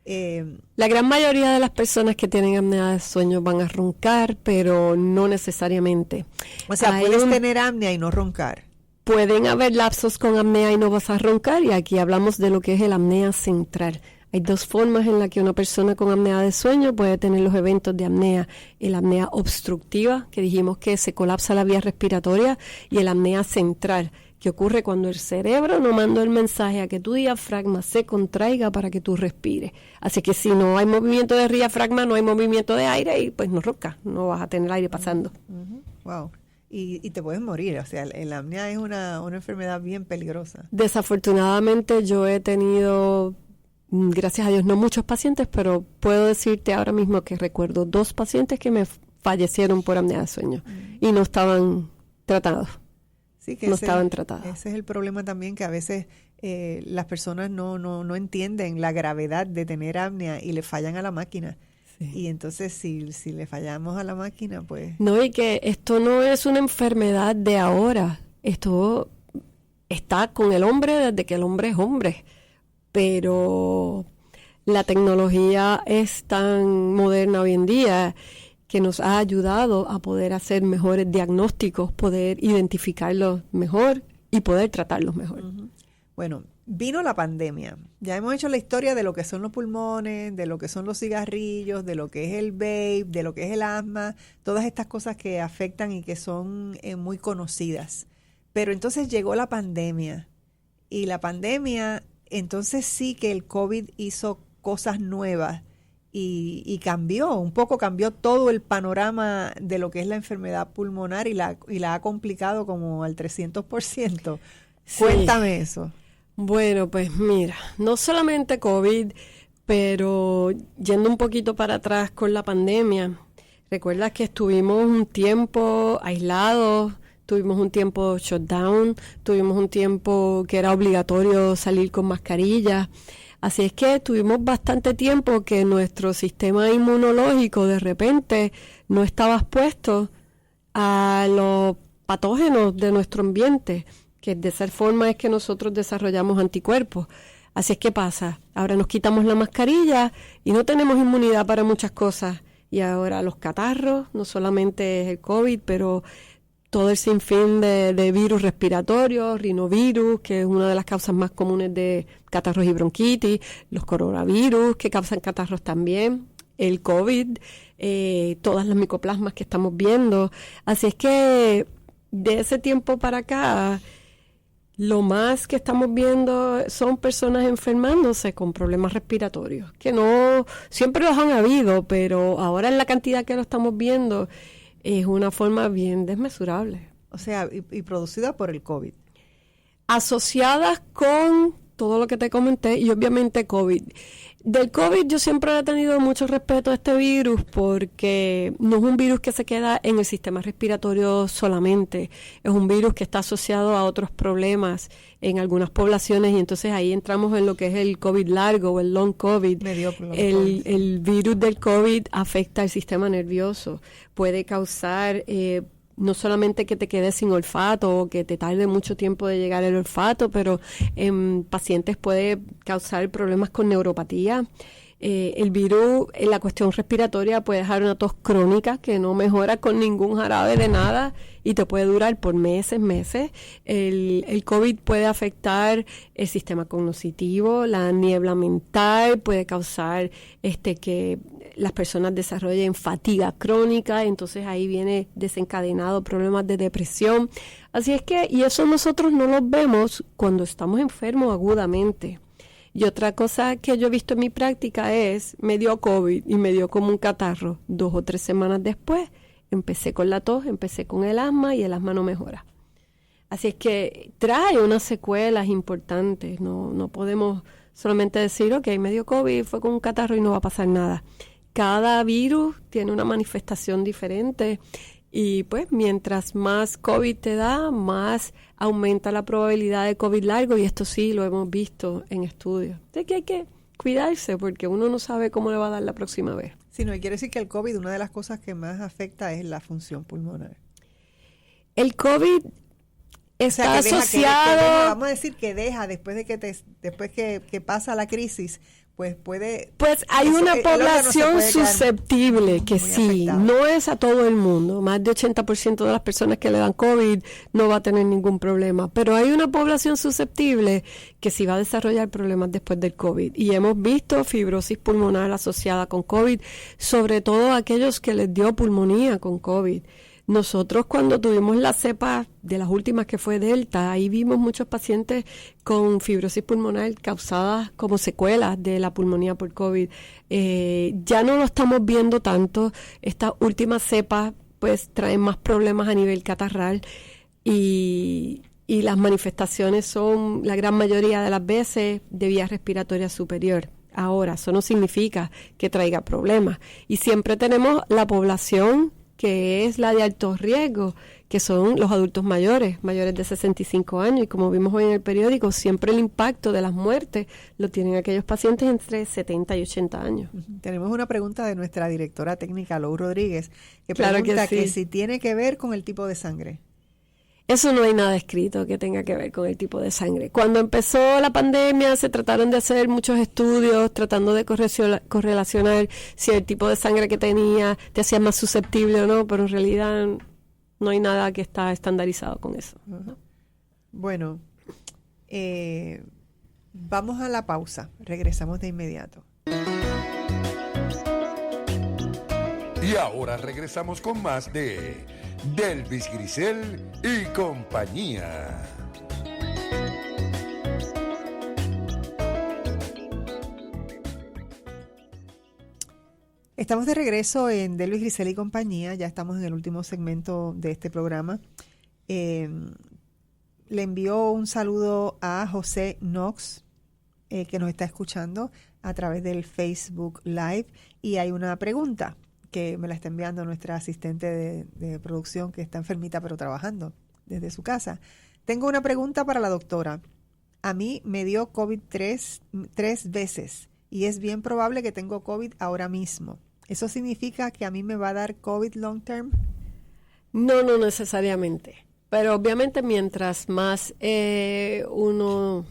La gran mayoría de las personas que tienen apnea de sueño van a roncar, pero no necesariamente.
O sea, puedes tener apnea y no roncar.
Pueden haber lapsos con apnea y no vas a roncar, y aquí hablamos de lo que es el apnea central. Hay dos formas en las que una persona con apnea de sueño puede tener los eventos de apnea. El apnea obstructiva, que dijimos que se colapsa la vía respiratoria, y el apnea central, que ocurre cuando el cerebro no manda el mensaje a que tu diafragma se contraiga para que tú respires. Así que si no hay movimiento de diafragma, no hay movimiento de aire, y pues no roncas, no vas a tener aire pasando.
Wow. Y te puedes morir. O sea, el apnea es una enfermedad bien peligrosa.
Desafortunadamente yo he tenido, gracias a Dios, no muchos pacientes, pero puedo decirte ahora mismo que recuerdo 2 pacientes que me fallecieron por apnea de sueño y no estaban tratados.
Sí, que
no estaban tratados.
Ese es el problema también, que a veces las personas no entienden la gravedad de tener apnea y le fallan a la máquina. Sí. Y entonces si le fallamos a la máquina, pues...
No, y que esto no es una enfermedad de ahora. Esto está con el hombre desde que el hombre es hombre. Pero la tecnología es tan moderna hoy en día que nos ha ayudado a poder hacer mejores diagnósticos, poder identificarlos mejor y poder tratarlos mejor.
Bueno, vino la pandemia. Ya hemos hecho la historia de lo que son los pulmones, de lo que son los cigarrillos, de lo que es el vape, de lo que es el asma, todas estas cosas que afectan y que son muy conocidas. Pero entonces llegó la pandemia, y la pandemia, entonces sí que el COVID hizo cosas nuevas y cambió todo el panorama de lo que es la enfermedad pulmonar, y la ha complicado como al 300%. Sí. Cuéntame eso.
Bueno, pues mira, no solamente COVID, pero yendo un poquito para atrás con la pandemia, recuerdas que estuvimos un tiempo aislados, tuvimos un tiempo shutdown, tuvimos un tiempo que era obligatorio salir con mascarilla. Así es que tuvimos bastante tiempo que nuestro sistema inmunológico de repente no estaba expuesto a los patógenos de nuestro ambiente, que de esa forma es que nosotros desarrollamos anticuerpos. Así es que pasa, ahora nos quitamos la mascarilla y no tenemos inmunidad para muchas cosas. Y ahora los catarros, no solamente es el COVID, pero todo el sinfín de virus respiratorios, rinovirus, que es una de las causas más comunes de catarros y bronquitis, los coronavirus, que causan catarros también, el COVID, todas las micoplasmas que estamos viendo. Así es que de ese tiempo para acá Lo más que estamos viendo son personas enfermándose con problemas respiratorios, que no siempre los han habido, pero ahora en la cantidad que lo estamos viendo es una forma bien desmesurable.
O sea, y producida por el COVID.
Asociadas con todo lo que te comenté y obviamente COVID. Del COVID yo siempre he tenido mucho respeto a este virus porque no es un virus que se queda en el sistema respiratorio solamente, es un virus que está asociado a otros problemas en algunas poblaciones y entonces ahí entramos en lo que es el COVID largo o el long COVID. El virus del COVID afecta el sistema nervioso, puede causar no solamente que te quedes sin olfato o que te tarde mucho tiempo de llegar el olfato, pero en pacientes puede causar problemas con neuropatía. El virus, en la cuestión respiratoria, puede dejar una tos crónica que no mejora con ningún jarabe de nada y te puede durar por meses. El COVID puede afectar el sistema cognitivo, la niebla mental, puede causar que las personas desarrollen fatiga crónica, entonces ahí viene desencadenado problemas de depresión. Así es que, y eso nosotros no lo vemos cuando estamos enfermos agudamente. Y otra cosa que yo he visto en mi práctica es, me dio COVID y me dio como un catarro. 2 o 3 semanas después, empecé con la tos, empecé con el asma y el asma no mejora. Así es que trae unas secuelas importantes. No podemos solamente decir, ok, me dio COVID, fue con un catarro y no va a pasar nada. Cada virus tiene una manifestación diferente. Y pues mientras más COVID te da, más aumenta la probabilidad de COVID largo y esto sí lo hemos visto en estudios. Así que hay que cuidarse porque uno no sabe cómo le va a dar la próxima vez.
Sí, no, y quiere decir que el COVID, una de las cosas que más afecta es la función pulmonar.
El COVID está asociado...
vamos a decir que deja, después de que pasa la crisis, pues puede...
Pues hay una población susceptible que sí, afectada. No es a todo el mundo. Más de 80% de las personas que le dan COVID no va a tener ningún problema. Pero hay una población susceptible que sí va a desarrollar problemas después del COVID. Y hemos visto fibrosis pulmonar asociada con COVID, sobre todo aquellos que les dio pulmonía con COVID. Nosotros cuando tuvimos la cepa de las últimas que fue Delta, ahí vimos muchos pacientes con fibrosis pulmonar causadas como secuelas de la pulmonía por COVID. Ya no lo estamos viendo tanto. Estas últimas cepas pues traen más problemas a nivel catarral y las manifestaciones son la gran mayoría de las veces de vía respiratoria superior. Ahora, eso no significa que traiga problemas. Y siempre tenemos la población que es la de alto riesgo, que son los adultos mayores de 65 años. Y como vimos hoy en el periódico, siempre el impacto de las muertes lo tienen aquellos pacientes entre 70 y 80 años.
Tenemos una pregunta de nuestra directora técnica, Lou Rodríguez, que
claro
pregunta
que sí.
que si tiene que ver con el tipo de sangre.
Eso no hay nada escrito que tenga que ver con el tipo de sangre. Cuando empezó la pandemia se trataron de hacer muchos estudios tratando de correlacionar si el tipo de sangre que tenía te hacía más susceptible o no, pero en realidad no hay nada que está estandarizado con eso.
Uh-huh. Bueno, vamos a la pausa. Regresamos de inmediato.
Y ahora regresamos con más de Delvis Grisel y compañía.
Estamos de regreso en Delvis Grisel y compañía. Ya estamos en el último segmento de este programa. Le envío un saludo a José Knox, que nos está escuchando a través del Facebook Live. Y hay una pregunta que me la está enviando nuestra asistente de producción, que está enfermita pero trabajando desde su casa. Tengo una pregunta para la doctora. A mí me dio COVID tres veces y es bien probable que tengo COVID ahora mismo. ¿Eso significa que a mí me va a dar COVID long term?
No necesariamente. Pero obviamente mientras más uno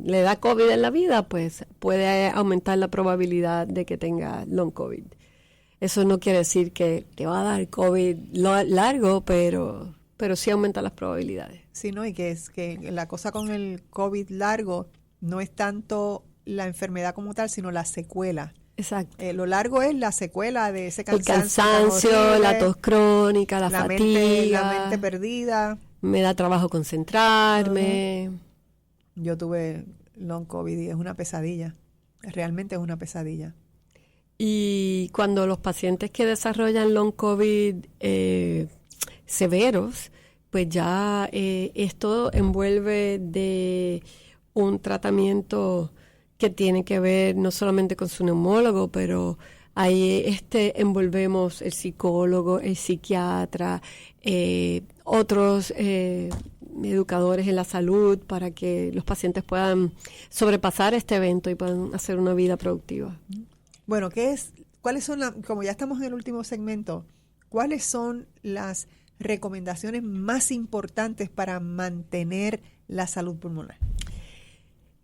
le da COVID en la vida, pues puede aumentar la probabilidad de que tenga long COVID. Eso no quiere decir que te va a dar COVID largo, pero sí aumenta las probabilidades.
Sí, ¿no? Y que es que la cosa con el COVID largo no es tanto la enfermedad como tal, sino la secuela.
Exacto.
Lo largo es la secuela de ese cansancio.
El cansancio, la tos crónica, la fatiga.
La mente perdida.
me da trabajo concentrarme.
Yo tuve long COVID y es una pesadilla. Realmente es una pesadilla.
Y cuando los pacientes que desarrollan long COVID severos, pues ya esto envuelve de un tratamiento que tiene que ver no solamente con su neumólogo, pero ahí envolvemos el psicólogo, el psiquiatra, otros educadores en la salud para que los pacientes puedan sobrepasar este evento y puedan hacer una vida productiva.
Bueno, ¿cuáles son como ya estamos en el último segmento, cuáles son las recomendaciones más importantes para mantener la salud pulmonar?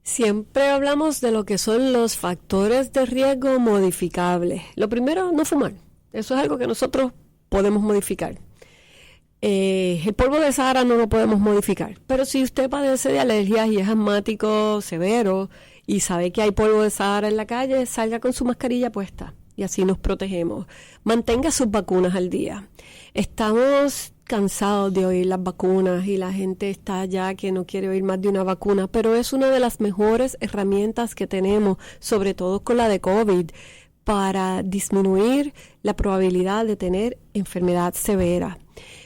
Siempre hablamos de lo que son los factores de riesgo modificables. Lo primero, no fumar. Eso es algo que nosotros podemos modificar. El polvo de Sahara no lo podemos modificar, pero si usted padece de alergias y es asmático severo y sabe que hay polvo de Sahara en la calle, salga con su mascarilla puesta y así nos protegemos. Mantenga sus vacunas al día. Estamos cansados de oír las vacunas y la gente está ya que no quiere oír más de una vacuna, pero es una de las mejores herramientas que tenemos, sobre todo con la de COVID, para disminuir la probabilidad de tener enfermedad severa.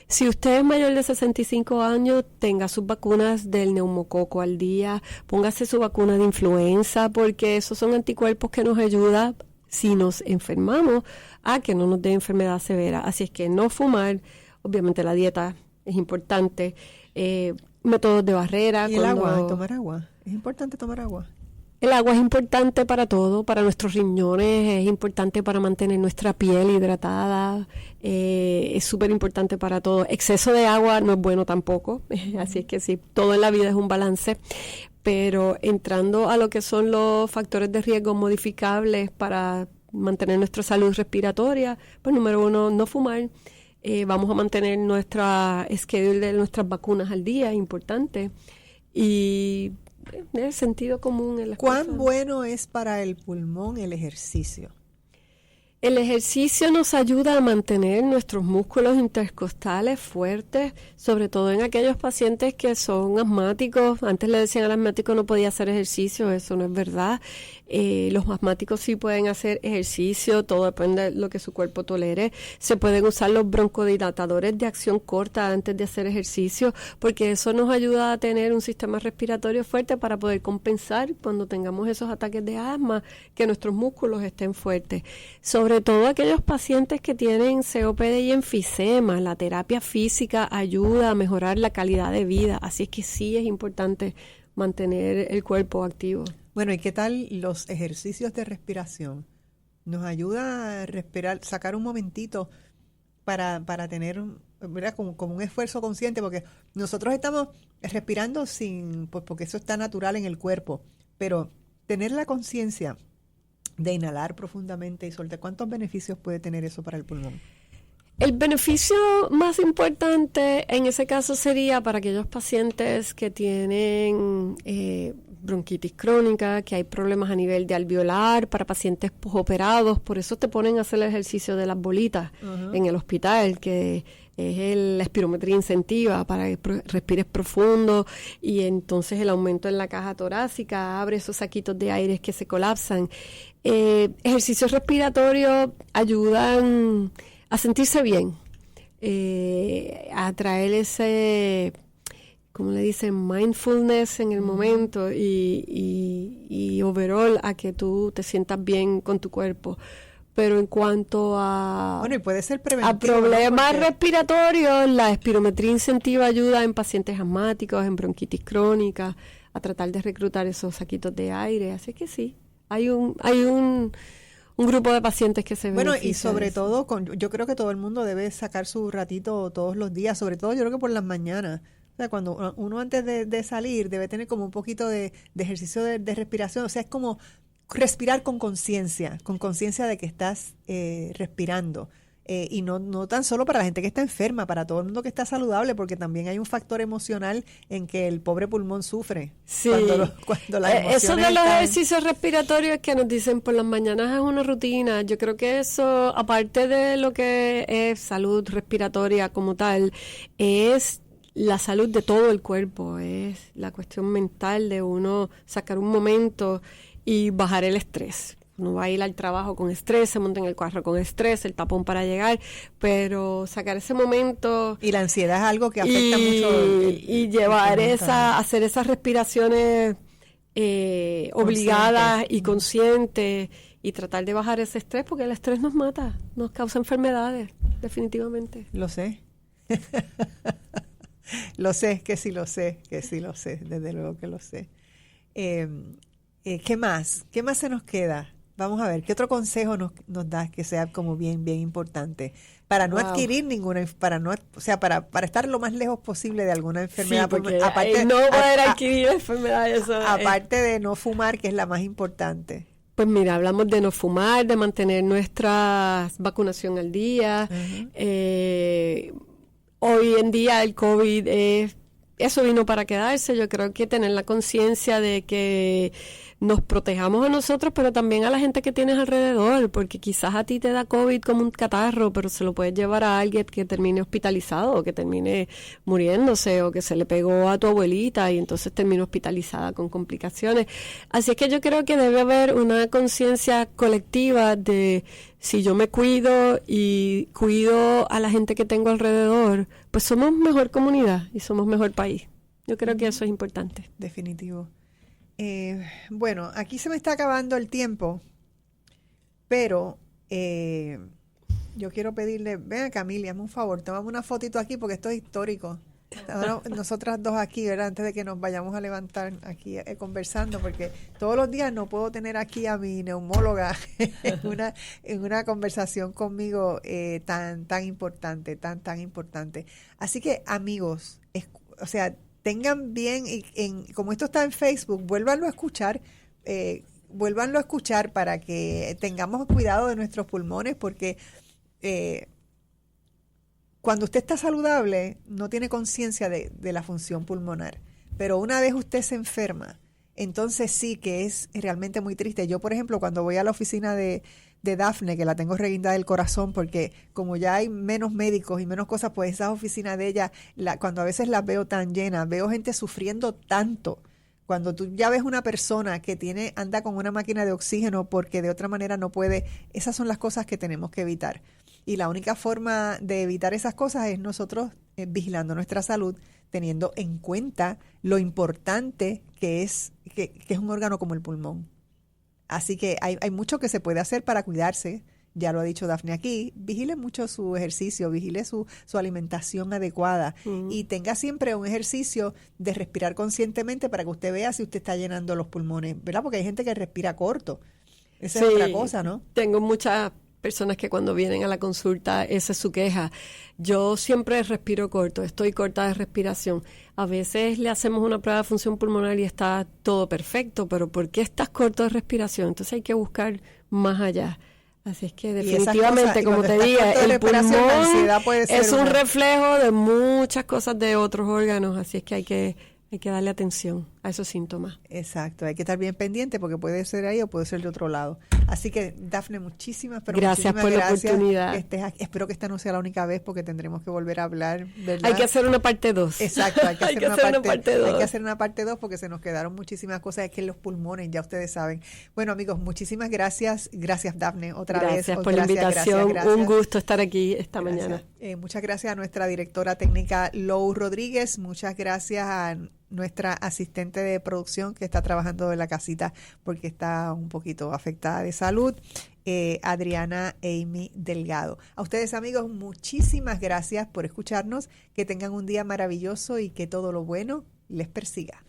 Si usted es mayor de 65 años, tenga sus vacunas del neumococo al día, póngase su vacuna de influenza, porque esos son anticuerpos que nos ayudan, si nos enfermamos, a que no nos dé enfermedad severa. Así es que no fumar, obviamente la dieta es importante, métodos de barrera.
Y el agua, tomar agua. Es importante tomar agua.
El agua es importante para todo, para nuestros riñones, es importante para mantener nuestra piel hidratada, es súper importante para todo. Exceso de agua no es bueno tampoco, así es que sí, todo en la vida es un balance. Pero entrando a lo que son los factores de riesgo modificables para mantener nuestra salud respiratoria, pues número 1, no fumar. Vamos a mantener nuestra schedule de nuestras vacunas al día, importante. Y el sentido común en las
¿Cuán
cosas.
bueno es para el pulmón el ejercicio?
El ejercicio nos ayuda a mantener nuestros músculos intercostales fuertes, sobre todo en aquellos pacientes que son asmáticos. Antes le decían al asmático no podía hacer ejercicio, eso no es verdad. Los asmáticos sí pueden hacer ejercicio, todo depende de lo que su cuerpo tolere. Se pueden usar los broncodilatadores de acción corta antes de hacer ejercicio, porque eso nos ayuda a tener un sistema respiratorio fuerte para poder compensar cuando tengamos esos ataques de asma, que nuestros músculos estén fuertes. Sobre todo aquellos pacientes que tienen COPD y enfisema, la terapia física ayuda a mejorar la calidad de vida, así es que sí es importante mantener el cuerpo activo.
Bueno, ¿y qué tal los ejercicios de respiración? Nos ayuda a respirar, sacar un momentito para tener, ¿verdad? Como un esfuerzo consciente, porque nosotros estamos respirando porque eso está natural en el cuerpo, pero tener la conciencia de inhalar profundamente y soltar, ¿cuántos beneficios puede tener eso para el pulmón?
El beneficio más importante en ese caso sería para aquellos pacientes que tienen bronquitis crónica, que hay problemas a nivel de alveolar, para pacientes posoperados, por eso te ponen a hacer el ejercicio de las bolitas en el hospital, que es la espirometría incentiva para que respires profundo y entonces el aumento en la caja torácica abre esos saquitos de aire que se colapsan. Ejercicios respiratorios ayudan a sentirse bien, a traer ese, como le dicen, mindfulness en el momento y overall a que tú te sientas bien con tu cuerpo. Pero en cuanto a,
bueno, y puede ser preventivo,
a problemas
¿no?
respiratorios, la espirometría incentiva ayuda en pacientes asmáticos, en bronquitis crónica, a tratar de reclutar esos saquitos de aire. Así que sí, hay un grupo de pacientes que se
Bueno,
beneficia
y sobre
de eso.
todo, yo creo que todo el mundo debe sacar su ratito todos los días, sobre todo yo creo que por las mañanas. O sea, cuando uno antes de salir debe tener como un poquito de ejercicio de respiración. O sea, es como respirar con conciencia de que estás respirando. Y no tan solo para la gente que está enferma, para todo el mundo que está saludable, porque también hay un factor emocional en que el pobre pulmón sufre.
Sí.
Cuando las emociones
eso de los
están...
ejercicios respiratorios que nos dicen por las mañanas es una rutina. Yo creo que eso, aparte de lo que es salud respiratoria como tal, es la salud de todo el cuerpo, es la cuestión mental de uno sacar un momento y bajar el estrés. Uno va a ir al trabajo con estrés, se monta en el carro con estrés, el tapón para llegar, pero sacar ese momento...
Y la ansiedad es algo que afecta mucho.
Y llevar hacer esas respiraciones obligadas y conscientes y tratar de bajar ese estrés, porque el estrés nos mata, nos causa enfermedades, definitivamente.
Lo sé. Lo sé, que sí lo sé, desde luego que lo sé. ¿Qué más? ¿Qué más se nos queda? Vamos a ver, ¿qué otro consejo nos das que sea como bien importante? Para no adquirir ninguna, para estar lo más lejos posible de alguna enfermedad.
Sí, porque aparte, no poder adquirir enfermedades.
Aparte de no fumar, que es la más importante.
Pues mira, hablamos de no fumar, de mantener nuestra vacunación al día. Uh-huh. Hoy en día el COVID, eso vino para quedarse. Yo creo que tener la conciencia de que nos protejamos a nosotros, pero también a la gente que tienes alrededor, porque quizás a ti te da COVID como un catarro, pero se lo puedes llevar a alguien que termine hospitalizado, o que termine muriéndose, o que se le pegó a tu abuelita y entonces termine hospitalizada con complicaciones. Así es que yo creo que debe haber una conciencia colectiva de si yo me cuido y cuido a la gente que tengo alrededor, pues somos mejor comunidad y somos mejor país. Yo creo que eso es importante.
Definitivo. Bueno, aquí se me está acabando el tiempo, pero yo quiero pedirle, ven acá, Camila, hazme un favor, tomame una fotito aquí porque esto es histórico. Ahora, nosotras dos aquí, ¿verdad? Antes de que nos vayamos a levantar aquí conversando, porque todos los días no puedo tener aquí a mi neumóloga en una conversación conmigo tan importante, tan importante. Así que, amigos, tengan bien, como esto está en Facebook, vuélvanlo a escuchar para que tengamos cuidado de nuestros pulmones, porque cuando usted está saludable no tiene conciencia de la función pulmonar, pero una vez usted se enferma, entonces sí que es realmente muy triste. Yo, por ejemplo, cuando voy a la oficina de Dafne, que la tengo reguindada del corazón, porque como ya hay menos médicos y menos cosas, pues esas oficinas de ella, cuando a veces las veo tan llenas, veo gente sufriendo tanto. Cuando tú ya ves una persona que anda con una máquina de oxígeno porque de otra manera no puede, esas son las cosas que tenemos que evitar. Y la única forma de evitar esas cosas es nosotros vigilando nuestra salud, teniendo en cuenta lo importante que es un órgano como el pulmón. Así que hay mucho que se puede hacer para cuidarse. Ya lo ha dicho Dafne aquí. Vigile mucho su ejercicio, vigile su alimentación adecuada. Uh-huh. Y tenga siempre un ejercicio de respirar conscientemente para que usted vea si usted está llenando los pulmones, ¿verdad? Porque hay gente que respira corto. Esa es otra cosa, ¿no?
Tengo muchas personas que cuando vienen a la consulta, esa es su queja. Yo siempre respiro corto, estoy corta de respiración. A veces le hacemos una prueba de función pulmonar y está todo perfecto, pero ¿por qué estás corto de respiración? Entonces hay que buscar más allá. Así es que definitivamente, como te dije, el pulmón es un reflejo de muchas cosas de otros órganos, así es que hay que darle atención a esos síntomas.
Exacto, hay que estar bien pendiente porque puede ser ahí o puede ser de otro lado. Así que, Dafne, muchísimas
gracias por la oportunidad.
Que estés aquí. Espero que esta no sea la única vez porque tendremos que volver a hablar, ¿verdad?
Hay que hacer una parte 2.
Exacto, hay que hacer una parte 2. Hay que hacer una parte 2 porque se nos quedaron muchísimas cosas aquí en los pulmones, ya ustedes saben. Bueno, amigos, muchísimas gracias. Gracias, Dafne, otra vez.
Gracias por la invitación. Gracias. Un gusto estar aquí esta mañana.
Muchas gracias a nuestra directora técnica, Lou Rodríguez. Muchas gracias a nuestra asistente de producción que está trabajando en la casita porque está un poquito afectada de salud, Adriana Amy Delgado. A ustedes, amigos, muchísimas gracias por escucharnos, que tengan un día maravilloso y que todo lo bueno les persiga.